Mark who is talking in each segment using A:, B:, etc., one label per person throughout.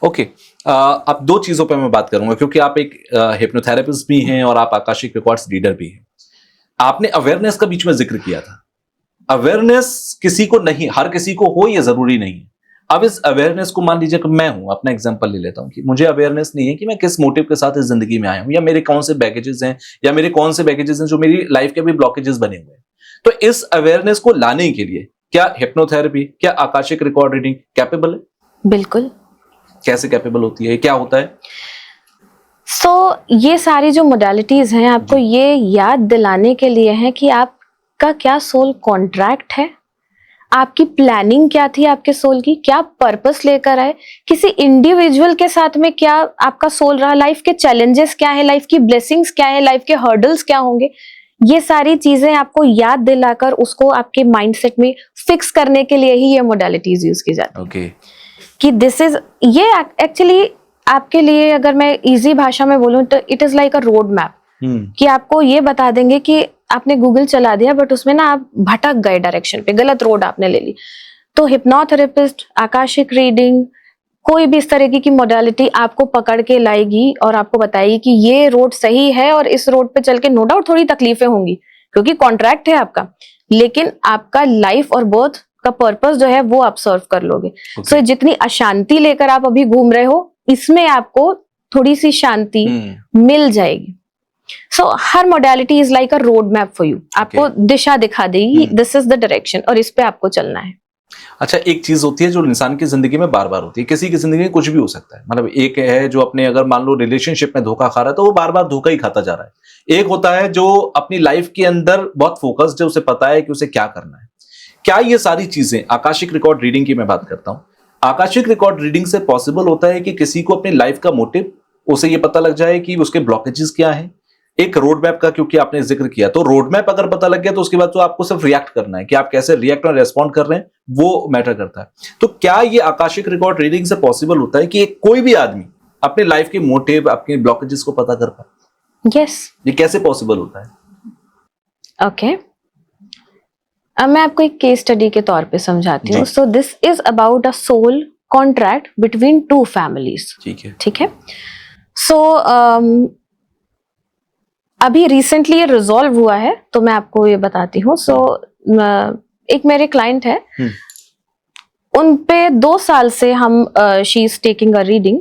A: Okay, अब दो चीजों पे मैं बात करूंगा, क्योंकि आप एक हिप्नोथेरेपिस्ट भी हैं और आप आकाशिक रिकॉर्ड्स रीडर भी हैं। आपने अवेयरनेस का बीच में जिक्र किया था। अवेयरनेस किसी को नहीं, हर किसी को हो, ये जरूरी नहीं है। अब इस अवेयरनेस को, मान लीजिए कि मैं हूं, अपना एग्जांपल ले लेता हूं कि मुझे अवेयरनेस नहीं है कि मैं किस मोटिव के साथ इस जिंदगी में आया हूं, या मेरे कौन से बैगेजेस हैं, या मेरे कौन से बैगेजेस हैं जो मेरी लाइफ के भी ब्लॉकेजेस बने हुए हैं। तो इस अवेयरनेस को लाने के लिए क्या हिप्नोथेरेपी, क्या आकाशिक रिकॉर्ड रीडिंग कैपेबल है?
B: बिल्कुल।
A: कैसे कैपेबल होती है, क्या होता है?
B: ये सारी जो मोडालिटीज हैं आपको ये याद दिलाने के लिए है कि आपका क्या सोल कॉन्ट्रैक्ट है, आपकी प्लानिंग क्या थी आपके सोल की, क्या पर्पस लेकर आए, किसी इंडिविजुअल के साथ में क्या आपका सोल रहा, लाइफ के चैलेंजेस क्या है, लाइफ की ब्लेसिंग्स क्या है, लाइफ के हर्डल्स क्या होंगे। ये सारी चीजें आपको याद दिलाकर उसको आपके माइंडसेट में फिक्स करने के लिए ही ये मोडालिटीज यूज की जाती है।
A: ओके।
B: कि दिस इज, ये एक्चुअली आपके लिए अगर मैं इजी भाषा में बोलूं तो it is like a road map, कि आपको ये बता देंगे कि आपने गूगल चला दिया बट उसमें ना आप भटक गए डायरेक्शन पे, गलत रोड आपने ले ली। तो हिप्नोथेरेपिस्ट, आकाशिक रीडिंग, कोई भी इस तरह की मोडालिटी आपको पकड़ के लाएगी और आपको बताएगी कि ये रोड सही है और इस रोड पे चल के नो डाउट थोड़ी तकलीफें होंगी क्योंकि कॉन्ट्रैक्ट है आपका, लेकिन आपका लाइफ और बर्थ का पर्पस जो है वो आप सर्व कर लोगे। सो जितनी अशांति लेकर आप अभी घूम रहे हो इसमें आपको थोड़ी सी शांति मिल जाएगी। सो हर modality is like a road map for you, आपको दिशा दिखा देगी, दिस इज द डायरेक्शन और इस पे आपको चलना है।
A: अच्छा, एक चीज होती है जो इंसान की जिंदगी में बार बार होती है, किसी की जिंदगी में कुछ भी हो सकता है। मतलब एक है जो अपने, अगर मान लो रिलेशनशिप में धोखा खा रहा है तो वो बार बार धोखा ही खाता जा रहा है। एक होता है जो अपनी लाइफ के अंदर बहुत फोकस्ड है, उसे पता है कि उसे क्या करना है। क्या ये सारी चीजें, आकाशिक रिकॉर्ड रीडिंग की मैं बात करता हूं, आकाशिक रिकॉर्ड रीडिंग से पॉसिबल होता है कि किसी को अपनी लाइफ का मोटिव, उसे ये पता लग जाए कि उसके ब्लॉकेजेस क्या हैं। एक रोड मैप का क्योंकि आपने जिक्र किया, तो रोड मैप अगर पता लग गया तो उसके बाद तो आपको सिर्फ रिएक्ट करना है कि आप कैसे रिएक्ट और रेस्पॉन्ड कर रहे हैं, वो मैटर करता है। तो क्या ये आकाशिक रिकॉर्ड रीडिंग से पॉसिबल होता है कि कोई भी आदमी अपने लाइफ के मोटिव, अपने ब्लॉकेजेस को पता कर पाए?
B: यस।
A: ये कैसे पॉसिबल होता है?
B: ओके, अब मैं आपको एक केस स्टडी के तौर पे समझाती हूँ। So this is about a soul contract between two families. ठीक है। सो अभी रिसेंटली ये रिजॉल्व हुआ है तो मैं आपको ये बताती हूँ। सो एक मेरे क्लाइंट है, उन पे 2 साल से हम she is taking a reading.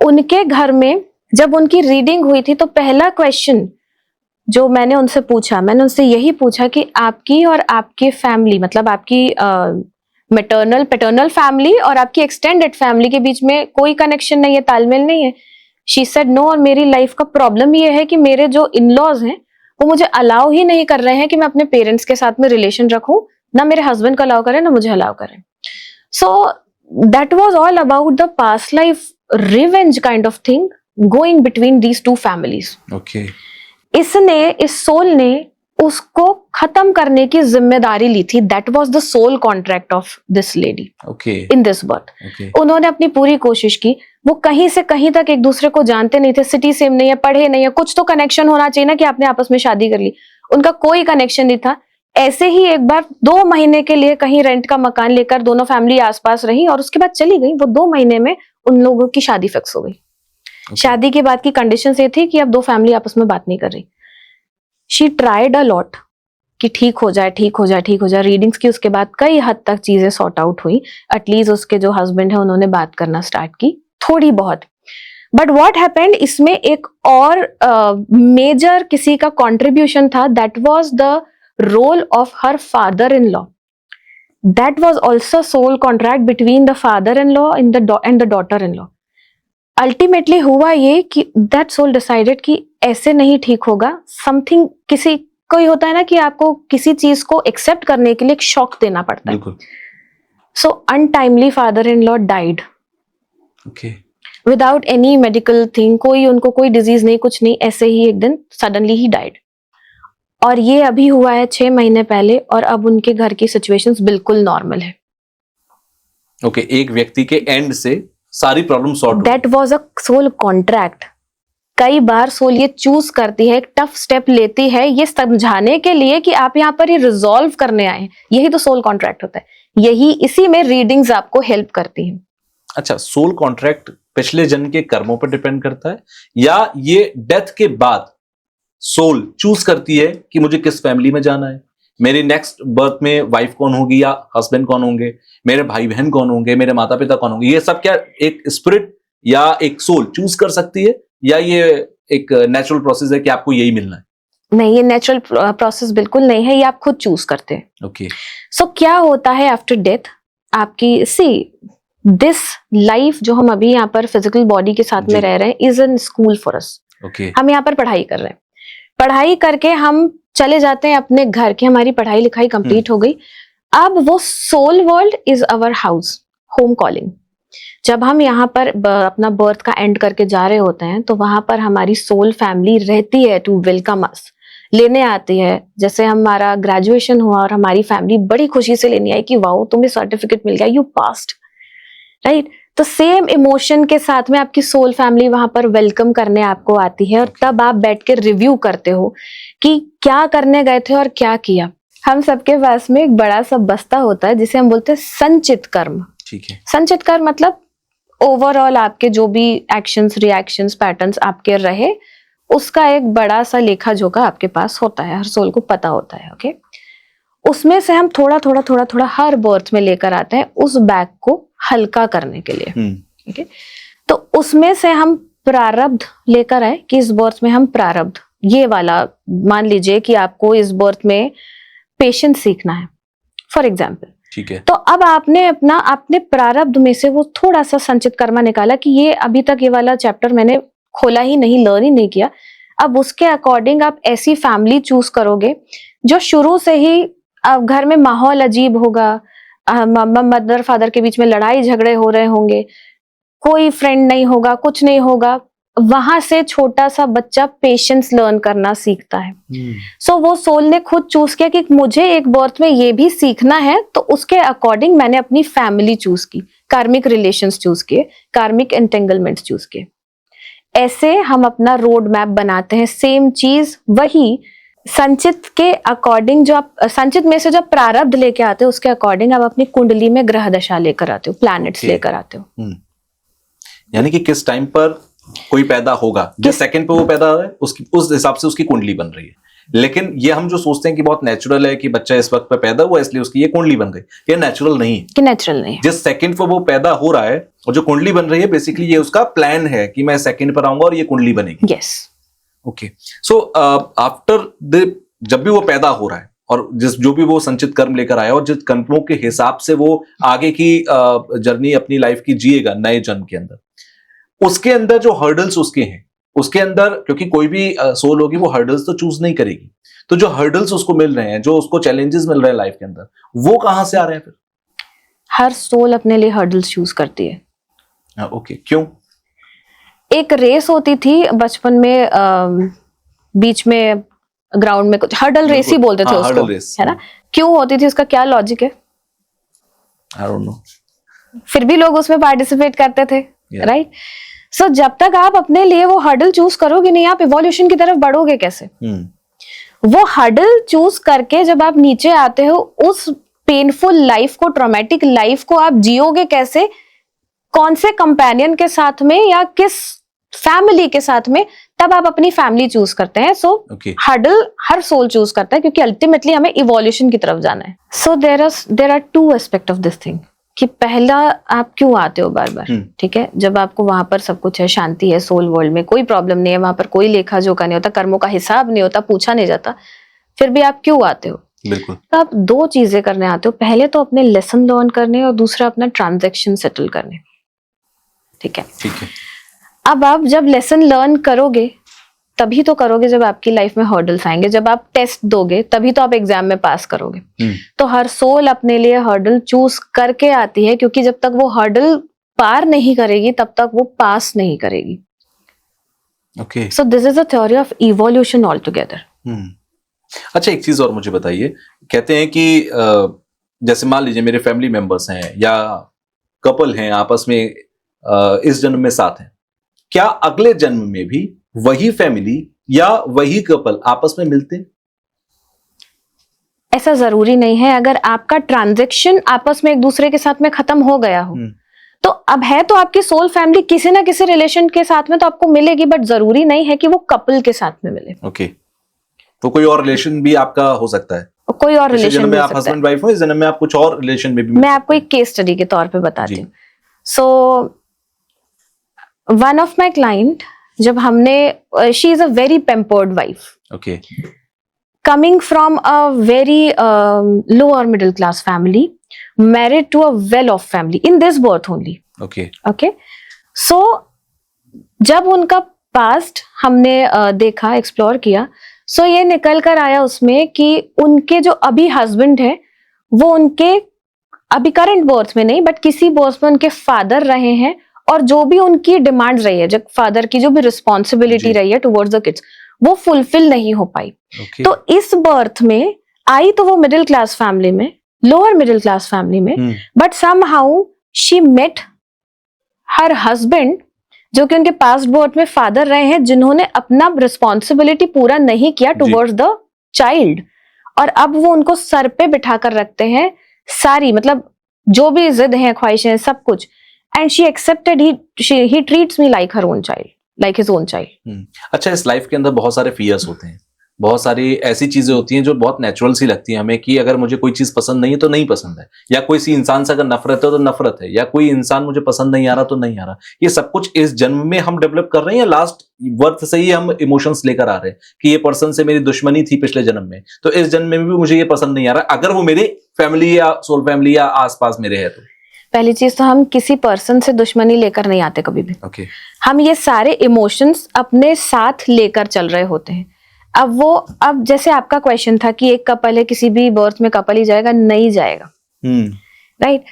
B: उनके घर में जब उनकी रीडिंग हुई थी तो पहला क्वेश्चन जो मैंने उनसे पूछा, मैंने उनसे यही पूछा कि आपकी और आपके फैमिली, मतलब आपकी मैटरनल पैटर्नल फैमिली और आपकी एक्सटेंडेड फैमिली के बीच में कोई कनेक्शन नहीं है, तालमेल नहीं है? She said no. और मेरी लाइफ का प्रॉब्लम ये है कि मेरे जो इन-लॉज हैं वो मुझे अलाउ ही नहीं कर रहे हैं कि मैं अपने पेरेंट्स के साथ में रिलेशन रखूं, ना मेरे हस्बैंड को अलाउ करें ना मुझे अलाउ करें। So that was all about the past life revenge kind of thing going between these two families.
A: Okay.
B: इसने, इस सोल ने उसको खत्म करने की जिम्मेदारी ली थी। That was the soul contract of this lady in this birth. उन्होंने अपनी पूरी कोशिश की, वो कहीं से कहीं तक एक दूसरे को जानते नहीं थे, सिटी सेम नहीं है, पढ़े नहीं है, कुछ तो कनेक्शन होना चाहिए ना कि आपने आपस में शादी कर ली। उनका कोई कनेक्शन नहीं था। ऐसे ही एक बार 2 महीने के लिए कहीं रेंट का मकान लेकर दोनों फैमिली आसपास रही और उसके बाद चली गई। वो 2 महीने में उन लोगों की शादी फिक्स हो गई। शादी के बाद की कंडीशन ये थी कि अब 2 फैमिली आपस में बात नहीं कर रही। शी ट्राइड अ लॉट कि ठीक हो जाए, ठीक हो जाए, ठीक हो जाए। रीडिंग्स की उसके बाद कई हद तक चीजें सॉर्ट आउट हुई। एटलीस्ट उसके जो हस्बैंड है उन्होंने बात करना स्टार्ट की थोड़ी बहुत। बट व्हाट हैपेंड, इसमें एक और मेजर किसी का कंट्रीब्यूशन था। That was the role of her father in law. That was also soul contract between the father in law and the daughter in law. Ultimately हुआ ये कि दैट सोल डिसाइडेड कि ऐसे नहीं ठीक होगा। समथिंग, किसी कोई होता है ना कि आपको किसी चीज को एक्सेप्ट करने के लिए एक शॉक देना पड़ता है। So untimely father in law died without any medical thing. कोई उनको कोई डिजीज नहीं, कुछ नहीं, ऐसे ही एक दिन सडनली ही डाइड। और ये अभी हुआ है 6 महीने पहले और अब उनके घर की सिचुएशंस बिल्कुल नॉर्मल है।
A: ओके, एक व्यक्ति के एंड से सारी problem sort.
B: That was a soul contract. कई बार सोल ये चूज करती है, एक टफ स्टेप लेती है ये समझाने के लिए कि आप यहाँ पर ये रिजॉल्व करने आए। यही तो सोल कॉन्ट्रैक्ट होता है। यही, इसी में रीडिंग्स आपको हेल्प करती हैं।
A: अच्छा, सोल कॉन्ट्रैक्ट पिछले जन्म के कर्मों पर डिपेंड करता है या ये डेथ के बाद सोल चूज करती है कि मुझे किस फैमिली में जाना है, मेरी नेक्स्ट बर्थ में वाइफ कौन होगी या हस्बैंड कौन होंगे, मेरे भाई बहन कौन होंगे, मेरे माता पिता कौन होंगे, ये सब क्या एक स्पिरिट या एक सोल चूज कर सकती है या ये एक नेचुरल प्रोसेस है कि आपको यही मिलना है?
B: नहीं, ये नेचुरल प्रोसेस बिल्कुल नहीं है, ये आप खुद चूज करते हैं।
A: ओके।
B: सो क्या होता है आफ्टर डेथ, आपकी दिस लाइफ जो हम अभी यहाँ पर फिजिकल बॉडी के साथ में रह रहे हैं is an school for us.
A: Okay.
B: हम यहाँ पर पढ़ाई कर रहे हैं, पढ़ाई करके हम चले जाते हैं अपने घर की, हमारी पढ़ाई लिखाई कंप्लीट हो गई। अब वो soul world is our house, home calling. जब हम यहाँ पर अपना बर्थ का एंड करके जा रहे होते हैं तो वहां पर हमारी सोल फैमिली रहती है टू वेलकम अस, लेने आती है। जैसे हमारा ग्रेजुएशन हुआ और हमारी फैमिली बड़ी खुशी से लेने आई कि वाओ तुम्हें सर्टिफिकेट मिल गया, यू पास्ड, राइट। तो सेम इमोशन के साथ में आपकी सोल फैमिली वहां पर वेलकम करने आपको आती है और तब आप बैठ के रिव्यू करते हो कि क्या करने गए थे और क्या किया। हम सबके पास में एक बड़ा सा बस्ता होता है जिसे हम बोलते हैं संचित कर्म।
A: ठीक है।
B: संचित कर्म मतलब ओवरऑल आपके जो भी एक्शंस, रिएक्शंस, पैटर्न्स आपके रहे, उसका एक बड़ा सा लेखा जोखा आपके पास होता है, हर सोल को पता होता है। ओके, उसमें से हम थोड़ा थोड़ा थोड़ा थोड़ा हर बर्थ में लेकर आते हैं उस बैग को हल्का करने के लिए। ओके, तो उसमें से हम प्रारब्ध लेकर आए कि इस बर्थ में हम प्रारब्ध, ये वाला मान लीजिए कि आपको इस बर्थ में पेशेंस सीखना है फॉर एग्जाम्पल।
A: ठीक है।
B: तो अब आपने प्रारब्ध में से वो थोड़ा सा संचित कर्मा निकाला कि ये अभी तक ये वाला चैप्टर मैंने खोला ही नहीं, लर्न ही नहीं किया। अब उसके अकॉर्डिंग आप ऐसी फैमिली चूज करोगे जो शुरू से ही घर में माहौल अजीब होगा, मदर फादर के बीच में लड़ाई झगड़े हो रहे होंगे, कोई फ्रेंड नहीं होगा, कुछ नहीं होगा। वहां से छोटा सा बच्चा पेशेंस लर्न करना सीखता है। सो वो सोल ने खुद चूज किया कि मुझे एक बर्थ में ये भी सीखना है, तो उसके अकॉर्डिंग मैंने अपनी फैमिली चूज की, कार्मिक रिलेशंस चूज किए, कार्मिक एंटेंगलमेंट्स चूज किए। ऐसे हम अपना रोड मैप बनाते हैं। सेम चीज वही संचित के अकॉर्डिंग, जो आप संचित में से जब प्रारब्ध लेके आते हो उसके अकॉर्डिंग आप अपनी कुंडली में ग्रह दशा लेकर आते हो, प्लैनेट्स लेकर आते हो।
A: यानी कि किस टाइम पर कोई पैदा होगा, जिस सेकंड पे वो पैदा हो रहा है उसकी, उस हिसाब से उसकी कुंडली बन रही है। लेकिन ये हम जो सोचते हैं कि बहुत नेचुरल है कि बच्चा इस वक्त पे पैदा हुआ इसलिए उसकी ये कुंडली बन गई, ये नेचुरल नहीं है।
B: कि नेचुरल नहीं है।
A: जिस सेकंड पे वो पैदा हो रहा है और जो कुंडली बन रही है, बेसिकली ये उसका प्लान है कि मैं सेकंड पर आऊंगा और ये कुंडली बनेगी।
B: Yes.
A: Okay, so after the, जब भी वो पैदा हो रहा है और जो भी वो संचित कर्म लेकर आया और जिस कर्मों के हिसाब से वो आगे की जर्नी अपनी लाइफ की जिएगा नए जन्म के अंदर, उसके अंदर जो हर्डल्स उसके हैं, उसके अंदर, क्योंकि कोई भी सोल होगी वो हर्डल्स तो चूज नहीं करेगी, तो जो हर्डल्स उसको मिल रहे हैं, जो उसको चैलेंजेस मिल रहे हैं लाइफ के अंदर, वो कहां से आ रहे हैं फिर?
B: हर सोल अपने लिए हर्डल्स चूज करती है।
A: ओके, क्यों?
B: एक रेस होती थी बचपन में, बीच में ग्राउंड में कुछ हर्डल रेस ही बोलते थे उसको, है ना? क्यों होती थी, उसका क्या लॉजिक है?
A: I don't know.
B: फिर भी लोग उसमें पार्टिसिपेट करते थे, राइट? सो जब तक आप अपने लिए वो हर्डल चूज करोगे नहीं, आप इवोल्यूशन की तरफ बढ़ोगे कैसे? वो हर्डल चूज करके जब आप नीचे आते हो, उस पेनफुल लाइफ को, ट्रॉमेटिक लाइफ को आप जियोगे कैसे? कौन से कंपेनियन के साथ में या किस फैमिली के साथ में? तब आप अपनी फैमिली चूज करते हैं। सो हर्डल हर सोल चूज करता है क्योंकि अल्टीमेटली हमें इवोल्यूशन की तरफ जाना है। So there are two aspect of this thing कि पहला, आप क्यों आते हो बार बार? ठीक है, जब आपको वहां पर सब कुछ है, शांति है, सोल वर्ल्ड में कोई प्रॉब्लम नहीं है, वहां पर कोई लेखा जोखा नहीं होता, कर्मों का हिसाब नहीं होता, पूछा नहीं जाता, फिर भी आप क्यों आते हो?
A: बिल्कुल।
B: तो आप दो चीजें करने आते हो, पहले तो अपने लेसन लर्न करने और दूसरा अपना ट्रांजैक्शन सेटल करने। ठीक है,
A: ठीक है।
B: अब आप जब लेसन लर्न करोगे तभी तो करोगे जब आपकी लाइफ में हर्डल्स आएंगे, जब आप टेस्ट दोगे तभी तो आप एग्जाम में पास करोगे। तो हर सोल अपने लिए हर्डल चूज करके आती है, क्योंकि जब तक वो हर्डल पार नहीं करेगी तब तक वो पास नहीं करेगी।
A: Okay,
B: so this is a theory of evolution all together.
A: अच्छा, एक चीज और मुझे बताइए, कहते हैं कि जैसे मान लीजिए मेरे फैमिली मेंबर्स हैं या कपल हैं, आपस में इस जन्म में साथ हैं, क्या अगले जन्म में भी वही फैमिली या वही कपल आपस में मिलते हैं?
B: ऐसा जरूरी नहीं है। अगर आपका ट्रांजैक्शन आपस में एक दूसरे के साथ में खत्म हो गया हो तो अब है तो आपकी सोल फैमिली किसी ना किसी रिलेशन के साथ में तो आपको मिलेगी, बट जरूरी नहीं है कि वो कपल के साथ में मिले।
A: ओके, तो कोई और रिलेशन भी आपका हो सकता है,
B: कोई और
A: पिछले
B: रिलेशन
A: जन्म में
B: भी हो
A: आप
B: सकता है।
A: हस्बैंड वाइफ हो, इस जन्म में आप कुछ और रिलेशन में भी
B: मैं आपको एक केस स्टडी के तौर पे बताती
A: जी।
B: हूँ। So one of my client, जब हमने, she is a very pampered wife,
A: okay,
B: coming from a very lower middle class family, married to a well off family in this birth only.
A: Okay,
B: Okay, so जब उनका past हमने देखा, explore किया, सो ये निकल कर आया उसमें कि उनके जो अभी हस्बैंड है वो उनके अभी करंट बर्थ में नहीं बट किसी बर्थ में उनके फादर रहे हैं, और जो भी उनकी डिमांड्स रही है, जब फादर की जो भी रिस्पॉन्सिबिलिटी रही है टुवर्ड्स द किड्स, वो फुलफिल नहीं हो पाई।
A: ओके,
B: तो इस बर्थ में आई तो वो मिडिल क्लास फैमिली में, लोअर मिडिल क्लास फैमिली में, but somehow she met her husband, जो कि उनके पास्ट बर्थ में फादर रहे हैं, जिन्होंने अपना रिस्पॉन्सिबिलिटी पूरा नहीं किया टुवर्ड्स द चाइल्ड, और अब वो उनको सर पे बिठा कर रखते हैं सारी, मतलब जो भी जिद है, ख्वाहिशें, सब कुछ, and she accepted, he treats me like her own child, like his own child.
A: अच्छा, इस लाइफ के अंदर बहुत सारे फियर्स होते हैं, बहुत सारी ऐसी चीजें होती हैं जो बहुत नेचुरल सी लगती हैं हमें, कि अगर मुझे कोई चीज पसंद नहीं है तो नहीं पसंद है, या कोई सी इंसान से अगर नफरत है तो नफरत है, या कोई इंसान मुझे पसंद नहीं आ रहा तो नहीं आ रहा। ये सब कुछ इस जन्म में हम डेवलप कर रहे हैं, या लास्ट बर्थ से ही हम इमोशंस लेकर आ रहे हैं कि ये पर्सन से मेरी दुश्मनी थी पिछले जन्म में, तो इस जन्म में भी मुझे ये पसंद नहीं आ रहा, अगर वो मेरी फैमिली या सोल फैमिली या आसपास मेरे है तो।
B: पहली चीज तो हम किसी पर्सन से दुश्मनी लेकर नहीं आते कभी भी।
A: ओके,
B: हम ये सारे इमोशंस अपने साथ लेकर चल रहे होते हैं। अब जैसे आपका क्वेश्चन था कि एक कपल है, किसी भी बर्थ में कपल ही जाएगा, नहीं जाएगा, राइट।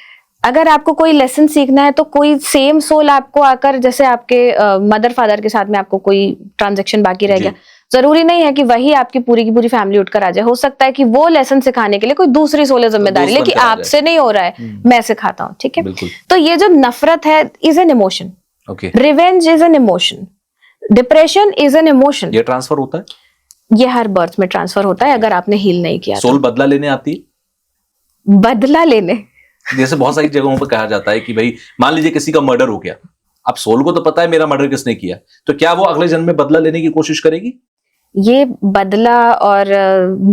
B: अगर आपको कोई लेसन सीखना है तो कोई सेम सोल आपको आकर, जैसे आपके मदर फादर के साथ में आपको कोई ट्रांजैक्शन बाकी रह गया, जरूरी नहीं है कि वही आपकी पूरी की पूरी फैमिली उठकर आ जाए। हो सकता है कि वो लेसन सिखाने के लिए कोई दूसरी सोल जिम्मेदारी ले कि आपसे नहीं हो रहा है, मैं सिखाता हूँ, ठीक है। तो ये जो नफरत है is an emotion, revenge is an emotion, depression is an emotion.
A: ये ट्रांसफर होता है,
B: ये हर बर्थ में ट्रांसफर होता है अगर आपने हील नहीं किया।
A: सोल बदला लेने आती है,
B: बदला लेने,
A: जैसे बहुत सारी जगहों पर कहा जाता है कि भाई मान लीजिए किसी का मर्डर हो गया, अब सोल को तो पता है मेरा मर्डर किसने किया, तो क्या वो अगले जन्म में बदला लेने की कोशिश करेगी?
B: ये बदला और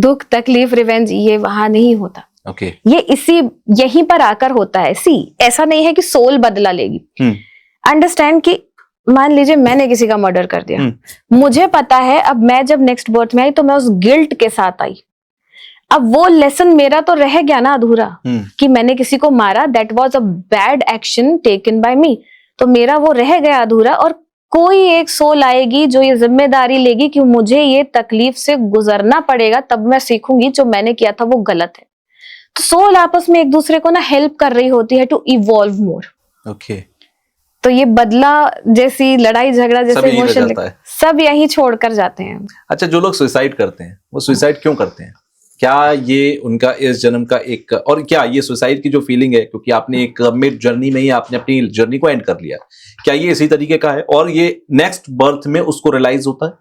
B: दुख, तकलीफ, रिवेंज, ये वहां नहीं होता।
A: ओके,
B: ये यहीं पर आकर होता है। ऐसा नहीं है कि सोल बदला लेगी। अंडरस्टैंड कि मान लीजिए मैंने किसी का मर्डर कर दिया, मुझे पता है अब मैं जब नेक्स्ट बर्थ में आई तो मैं उस गिल्ट के साथ आई। अब वो लेसन मेरा तो रह गया ना अधूरा, कि मैंने किसी को मारा, that was a bad action taken by me, तो मेरा वो रह गया अधूरा। और कोई एक सोल आएगी जो ये जिम्मेदारी लेगी कि मुझे ये तकलीफ से गुजरना पड़ेगा, तब मैं सीखूंगी जो मैंने किया था वो गलत है। तो सोल आपस में एक दूसरे को ना हेल्प कर रही होती है टू इवॉल्व मोर।
A: ओके,
B: तो ये बदला जैसी, लड़ाई झगड़ा जैसे इमोशन सब यही छोड़कर जाते हैं।
A: अच्छा, जो लोग सुसाइड करते हैं वो सुसाइड क्यों करते हैं? क्या ये उनका इस जन्म का एक, और क्या ये सुसाइड की जो फीलिंग है, क्योंकि आपने एक मिड जर्नी में ही आपने अपनी जर्नी को एंड कर लिया, क्या ये इसी तरीके का है और ये नेक्स्ट बर्थ में उसको रियलाइज होता है?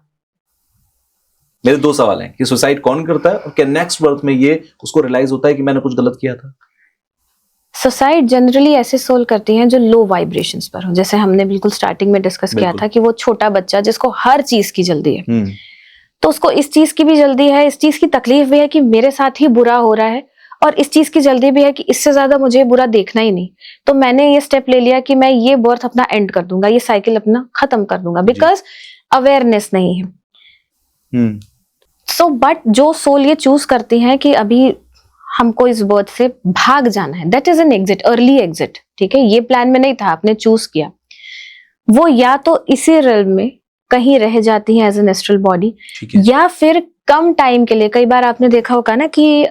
A: मेरे दो सवाल हैं कि सुसाइड कौन करता है और क्या नेक्स्ट बर्थ में ये उसको रियलाइज होता है कि मैंने कुछ गलत किया था?
B: सुसाइड जनरली ऐसे सोल करती हैं जो लो वाइब्रेशंस पर हो, जैसे हमने बिल्कुल स्टार्टिंग में डिस्कस किया था कि वो छोटा बच्चा जिसको हर चीज की जल्दी है, तो उसको इस चीज की भी जल्दी है, इस चीज की तकलीफ भी है कि मेरे साथ ही बुरा हो रहा है, और इस चीज की जल्दी भी है कि इससे ज्यादा मुझे बुरा देखना ही नहीं। तो मैंने ये स्टेप ले लिया कि मैं ये बर्थ अपना एंड कर दूंगा, ये साइकिल अपना खत्म कर दूंगा, बिकॉज अवेयरनेस नहीं है। सो बट जो सोल ये चूज करती हैं कि अभी हमको इस बर्थ से भाग जाना है, that is an exit, early exit, ठीक है, ये प्लान में नहीं था, आपने चूज किया, वो या तो इसी रेल्म में कहीं रह जाती हैं एज एन एस्ट्रल बॉडी, या फिर कम टाइम के लिए, कई बार आपने देखा होगा ना कि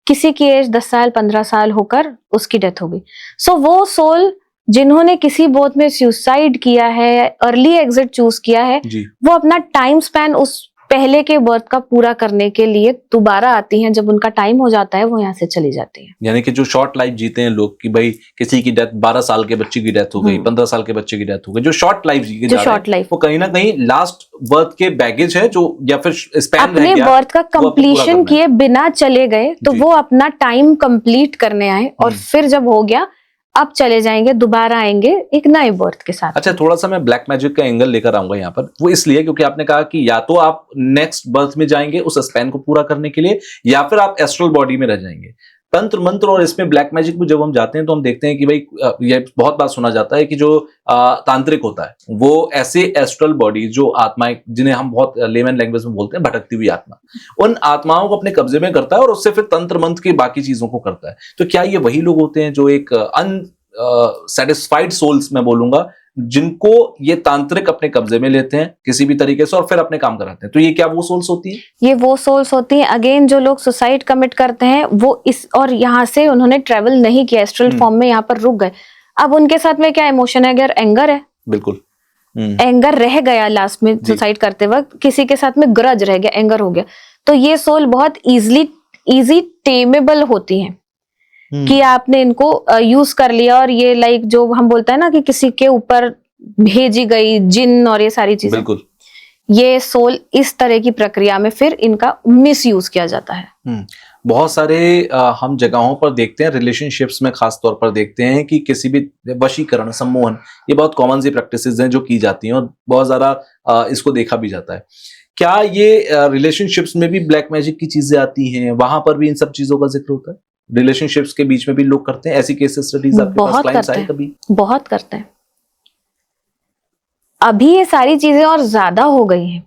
B: किसी की एज 10 साल 15 साल होकर उसकी डेथ हो गई। सो वो सोल जिन्होंने किसी बर्थ में सुसाइड किया है, अर्ली एग्जिट चूज किया है, वो अपना टाइम स्पैन उस पहले के बर्थ का पूरा करने के लिए दोबारा आती हैं। जब उनका टाइम हो जाता है वो यहाँ से चली जाती हैं।
A: यानी कि जो शॉर्ट लाइफ जीते हैं लोग, कि भाई किसी की डेथ 12 साल के बच्चे की डेथ हो गई, 15 साल के बच्चे की डेथ हो गई, जो शॉर्ट लाइफ जी के जा रहे हैं, वो कहीं ना कहीं लास्ट बर्थ के बैगेज है जो, या फिर स्पैन
B: अपने बर्थ का कंप्लीशन किए बिना चले गए, तो वो अपना टाइम कंप्लीट करने आए, और फिर जब हो गया अब चले जाएंगे, दोबारा आएंगे एक नए बर्थ के साथ।
A: अच्छा, थोड़ा सा मैं ब्लैक मैजिक का एंगल लेकर आऊंगा यहाँ पर, वो इसलिए क्योंकि आपने कहा कि या तो आप नेक्स्ट बर्थ में जाएंगे उस स्पैन को पूरा करने के लिए, या फिर आप एस्ट्रल बॉडी में रह जाएंगे। तंत्र मंत्र और इसमें ब्लैक मैजिक में जब हम जाते हैं तो हम देखते हैं कि भाई ये बहुत बार सुना जाता है कि जो तांत्रिक होता है वो ऐसे एस्ट्रल बॉडी, जो आत्माएं जिन्हें हम बहुत लेमन लैंग्वेज में बोलते हैं भटकती हुई आत्मा, उन आत्माओं को अपने कब्जे में करता है और उससे फिर तंत्र मंत्र की बाकी चीजों को करता है। तो क्या ये वही लोग होते हैं जो एक सेटिस्फाइड सोल्स मैं बोलूंगा, जिनको ये तांत्रिक अपने कब्जे में लेते हैं किसी भी तरीके से और फिर अपने काम कराते हैं? तो ये क्या वो सोल्स होती है?
B: ये वो सोल्स होती हैं। अगेन जो लोग सुसाइड कमिट करते हैं वो इस, और यहाँ से उन्होंने ट्रेवल नहीं किया, एस्ट्रल फॉर्म में यहाँ पर रुक गए। अब उनके साथ में क्या इमोशन है? अगर एंगर है,
A: बिल्कुल
B: एंगर रह गया लास्ट में सुसाइड करते वक्त, किसी के साथ में ग्रज रह गया, एंगर हो गया, तो ये सोल बहुत इजी टेमेबल होती हैं कि आपने इनको यूज कर लिया और ये लाइक जो हम बोलते हैं ना कि किसी के ऊपर भेजी गई जिन और ये सारी चीजें,
A: बिल्कुल
B: ये सोल इस तरह की प्रक्रिया में फिर इनका मिस यूज किया जाता है।
A: बहुत सारे हम जगहों पर देखते हैं, रिलेशनशिप्स में खास तौर पर देखते हैं कि किसी भी वशीकरण, सम्मोहन, ये बहुत कॉमन सी प्रैक्टिसेस हैं जो की जाती हैं और बहुत ज्यादा इसको देखा भी जाता है। क्या ये रिलेशनशिप्स में भी ब्लैक मैजिक की चीजें आती हैं? वहां पर भी इन सब चीजों का जिक्र होता है? रिलेशनशिप्स के बीच में भी लोग करते हैं ऐसी केसेस स्टडीज? आपके पास क्लाइंट्स आए कभी?
B: बहुत करते हैं। अभी ये सारी चीजें और ज्यादा हो गई हैं।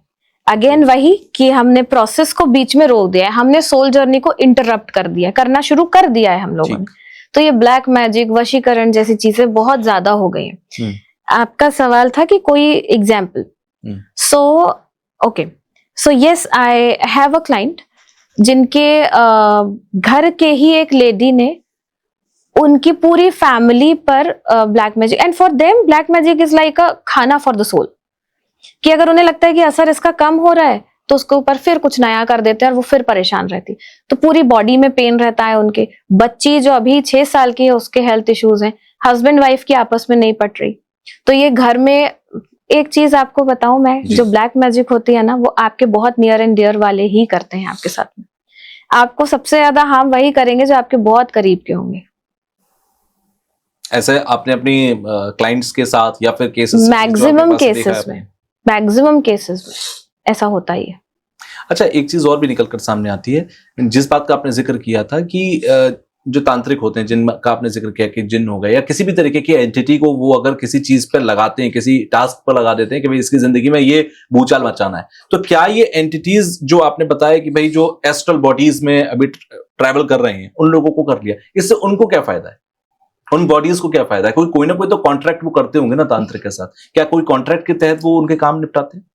B: अगेन वही कि हमने प्रोसेस को बीच में रोक दिया है, हमने सोल जर्नी को इंटरप्ट कर दिया, करना शुरू कर दिया है हम लोगों ने। तो ये ब्लैक मैजिक, वशीकरण जैसी चीजें बहुत ज्यादा हो गई हैं। आपका सवाल था कि कोई example. So yes, I have a client जिनके घर के ही एक लेडी ने उनकी पूरी फैमिली पर black magic, and for them black magic is like अ खाना फॉर द सोल, कि अगर उन्हें लगता है कि असर इसका कम हो रहा है तो उसके ऊपर फिर कुछ नया कर देते हैं और वो फिर परेशान रहती। तो पूरी बॉडी में पेन रहता है उनके, बच्ची जो अभी 6 साल की है उसके हेल्थ इश्यूज हैं, हस्बैंड वाइफ की आपस में नहीं पट रही। तो ये घर में एक चीज आपको बताऊं मैं, जो ब्लैक मैजिक होती है ना, वो आपके बहुत नियर एंड डियर वाले ही करते हैं आपके साथ में। आपको सबसे ज्यादा हार्म वही करेंगे जो आपके बहुत करीब के होंगे।
A: ऐसे आपने अपनी क्लाइंट्स के साथ या फिर केसेस,
B: मैक्सिमम केसेस में ऐसा होता ही है।
A: अच्छा, एक चीज और भी निकल कर सामने आती है, जिस बात का आपने जिक्र किया था कि जो तांत्रिक होते हैं, जिनका आपने जिक्र किया कि जिन हो गए या किसी भी तरीके की एंटिटी को वो अगर किसी चीज पर लगाते हैं, किसी टास्क पर लगा देते हैं कि भाई इसकी जिंदगी में ये भूचाल मचाना है, तो क्या ये एंटिटीज जो आपने बताया कि भाई जो एस्ट्रल बॉडीज में अभी ट्रैवल कर रहे हैं, उन लोगों को कर लिया, इससे उनको क्या फायदा है? उन बॉडीज को क्या फायदा है? कोई ना कोई तो कॉन्ट्रैक्ट वो करते होंगे ना तांत्रिक के साथ, क्या कोई कॉन्ट्रैक्ट के तहत वो उनके काम निपटाते हैं?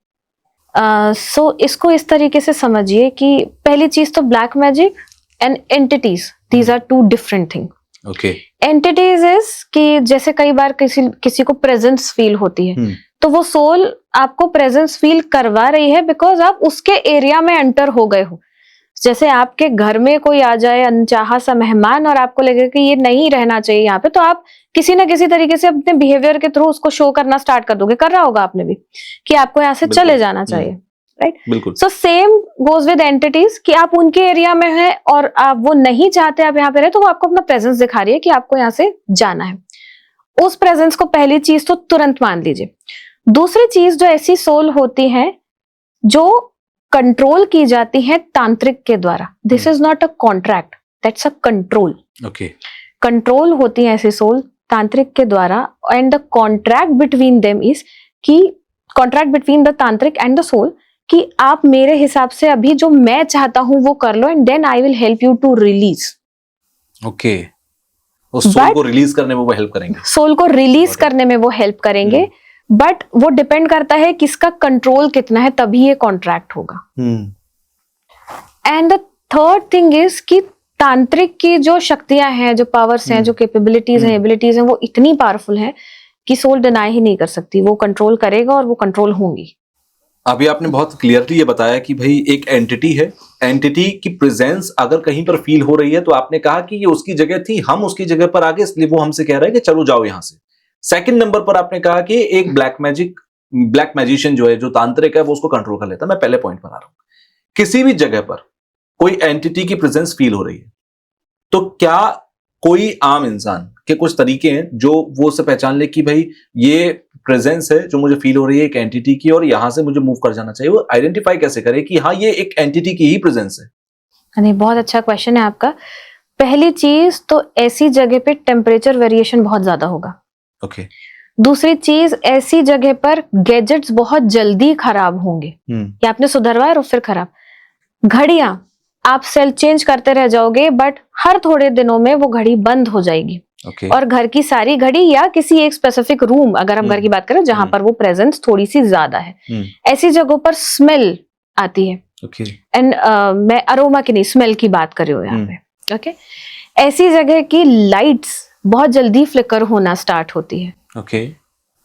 B: इसको इस तरीके से समझिए कि पहली चीज तो black magic and entities, these are two different thing.
A: Okay,
B: entities is कि जैसे कई बार किसी को प्रेजेंस फील होती है, तो वो सोल आपको प्रेजेंस फील करवा रही है बिकॉज आप उसके एरिया में एंटर हो गए हो। जैसे आपके घर में कोई आ जाए अनचाहा सा मेहमान और आपको लगे कि ये नहीं रहना चाहिए यहाँ पे, तो आप किसी ना किसी तरीके से अपने बिहेवियर के थ्रू उसको शो करना स्टार्ट कर दोगे। कर रहा होगा आपने भी कि आपको यहाँ से चले जाना चाहिए, राइट?
A: बिल्कुल।
B: So same goes with entities कि आप उनके एरिया में हैं और आप वो नहीं चाहते आप यहाँ पे रहे, तो वो आपको अपना प्रेजेंस दिखा रही है कि आपको यहाँ से जाना है। उस प्रेजेंस को पहली चीज तो तुरंत मान लीजिए। दूसरी चीज, जो ऐसी सोल होती है जो कंट्रोल की जाती है तांत्रिक के द्वारा, this is not a contract, that's a control.
A: Okay,
B: control होती है ऐसी सोल तांत्रिक के द्वारा, and the contract between them is कि कॉन्ट्रैक्ट बिटवीन द तांत्रिक एंड द सोल कि आप मेरे हिसाब से अभी जो मैं चाहता हूं वो कर लो, and then I will help you to release.
A: Okay, उस सोल को रिलीज करने में वो हेल्प करेंगे,
B: सोल को रिलीज करने में वो हेल्प करेंगे, बट वो डिपेंड करता है किसका कंट्रोल कितना है, तभी ये कॉन्ट्रैक्ट होगा। And the third thing is कि तांत्रिक की जो शक्तियां हैं, जो पावर्स हैं, जो कैपेबिलिटीज हैं, एबिलिटीज हैं, वो इतनी पावरफुल हैं कि सोल डिनाई ही नहीं कर सकती, वो कंट्रोल करेगा और वो कंट्रोल होंगी।
A: अभी आपने बहुत क्लियरली ये बताया कि भाई एक एंटिटी है, एंटिटी की प्रेजेंस अगर कहीं पर फील हो रही है तो आपने कहा कि ये उसकी जगह थी, हम उसकी जगह पर आ गए, इसलिए वो हमसे कह रहा है कि चलो जाओ यहां से। सेकंड नंबर पर आपने कहा कि एक ब्लैक मैजिशियन जो है, जो तांत्रिक है, वो उसको कंट्रोल कर लेता है। मैं पहले पॉइंट पर आ रहा हूं, किसी भी जगह पर कोई एंटिटी की प्रेजेंस फील हो रही है तो क्या कोई आम इंसान के कुछ तरीके हैं जो वो उसे पहचान ले कि भाई ये प्रेजेंस है जो मुझे फील हो रही है एक एंटिटी की और यहाँ से मुझे मूव कर जाना चाहिए, वो आइडेंटिफाई कैसे करे कि हाँ ये एक एंटिटी की ही प्रेजेंस है?
B: नहीं, बहुत अच्छा क्वेश्चन है आपका। पहली चीज तो ऐसी जगह पे टेम्परेचर वेरिएशन बहुत ज्यादा होगा।
A: ओके।
B: दूसरी चीज, ऐसी जगह पर गैजेट्स बहुत जल्दी खराब होंगे, या आपने सुधरवाया और फिर खराब। घड़ियां आप सेल चेंज करते रह जाओगे बट हर थोड़े दिनों में वो घड़ी बंद हो जाएगी। और घर की सारी घड़ी या किसी एक स्पेसिफिक रूम, अगर हम घर की बात करें जहां पर वो प्रेजेंस थोड़ी सी ज्यादा है, ऐसी जगहों पर स्मेल आती है। एंड मैं अरोमा की नहीं, स्मेल की बात कर रही हूँ यहाँ पे। ओके, ऐसी जगह की लाइट्स बहुत जल्दी फ्लिकर होना स्टार्ट होती है।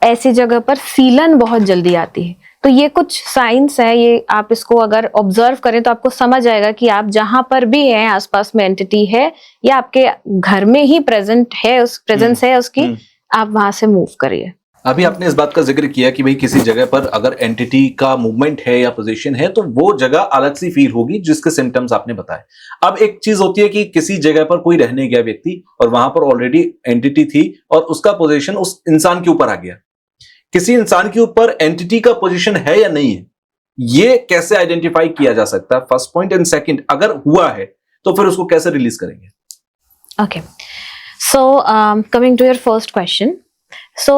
B: ऐसी जगह पर सीलन बहुत जल्दी आती है। तो ये कुछ साइंस है, ये आप इसको अगर ऑब्जर्व करें तो आपको समझ आएगा कि आप जहां पर भी हैं, आसपास में एंटिटी है या आपके घर में ही प्रेजेंट है, उस प्रेजेंस है उसकी, आप वहां से मूव करिए।
A: अभी आपने इस बात का जिक्र किया कि भाई किसी जगह पर अगर एंटिटी का मूवमेंट है या पोजीशन है तो वो जगह अलग सी फील होगी जिसके सिम्टम्स आपने बताए। अब एक चीज होती है कि किसी जगह पर कोई रहने गया व्यक्ति और वहां पर ऑलरेडी एंटिटी थी और उसका पोजीशन उस इंसान के ऊपर आ गया। किसी इंसान के ऊपर एंटिटी का पोजीशन है या नहीं है, ये कैसे आइडेंटिफाई किया जा सकता है? First point. एंड सेकंड, अगर हुआ है तो फिर उसको कैसे रिलीज करेंगे?
B: Okay, so coming to your first question. So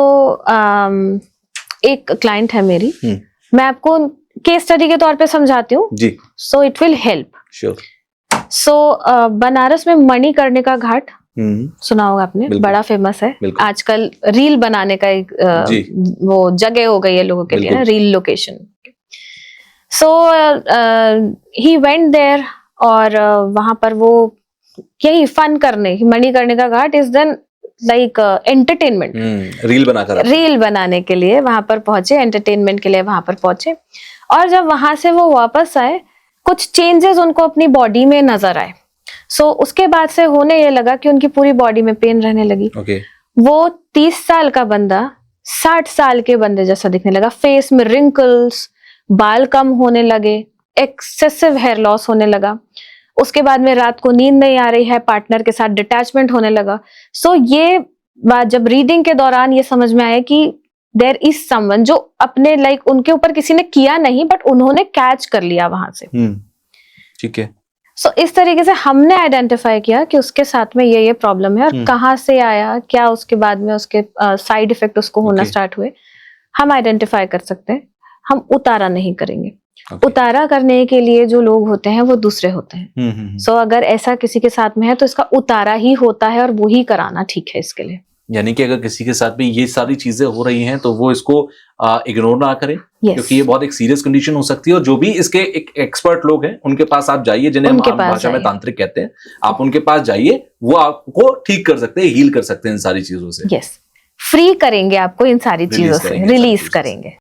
B: एक क्लाइंट है मेरी, मैं आपको केस स्टडी के तौर पे समझाती हूँ जी, so it will help. Sure. So Banaras में मणिकर्णिका घाट सुना होगा आपने, बड़ा फेमस है आजकल, रील बनाने का एक वो जगह हो गई है लोगों के लिए ना, reel location. So he went there और वहां पर वो यही फन करने, Manikarnika Ghat is then like entertainment, reel बनाने के लिए वहां पर पहुंचे, एंटरटेनमेंट के लिए वहां पर पहुंचे। और जब वहां से वो वापस आए, कुछ चेंजेस उनको अपनी बॉडी में नजर आए। सो उसके बाद से होने ये लगा कि उनकी पूरी बॉडी में पेन रहने लगी। वो 30 साल का बंदा 60 साल के बंदे जैसा दिखने लगा, फेस में रिंकल्स, बाल कम होने लगे, एक्सेसिव हेयर लॉस होने लगा। उसके बाद में रात को नींद नहीं आ रही है, पार्टनर के साथ डिटैचमेंट होने लगा। सो ये बात जब रीडिंग के दौरान ये समझ में आया कि देयर इज समवन जो अपने लाइक उनके ऊपर किसी ने किया नहीं बट उन्होंने कैच कर लिया वहां से।
A: ठीक है।
B: सो इस तरीके से हमने आइडेंटिफाई किया कि उसके साथ में ये प्रॉब्लम है और कहाँ से आया, क्या उसके बाद में उसके साइड इफेक्ट उसको होना स्टार्ट हुए, हम आइडेंटिफाई कर सकते हैं। हम उतारा नहीं करेंगे। उतारा करने के लिए जो लोग होते हैं वो दूसरे होते हैं। सो अगर ऐसा किसी के साथ में है तो इसका उतारा ही होता है और वो ही कराना ठीक है इसके लिए।
A: यानी कि अगर किसी के साथ भी ये सारी चीजें हो रही हैं तो वो इसको इग्नोर ना करें, क्योंकि ये बहुत एक सीरियस कंडीशन हो सकती है। और जो भी इसके एक एक्सपर्ट लोग हैं उनके पास आप जाइए, जिन्हें हम भाषा में तांत्रिक कहते हैं, आप उनके पास जाइए, वो आपको ठीक कर सकते हैं, हील कर सकते हैं इन सारी चीजों से।
B: फ्री करेंगे आपको इन सारी चीजों से, रिलीज करेंगे।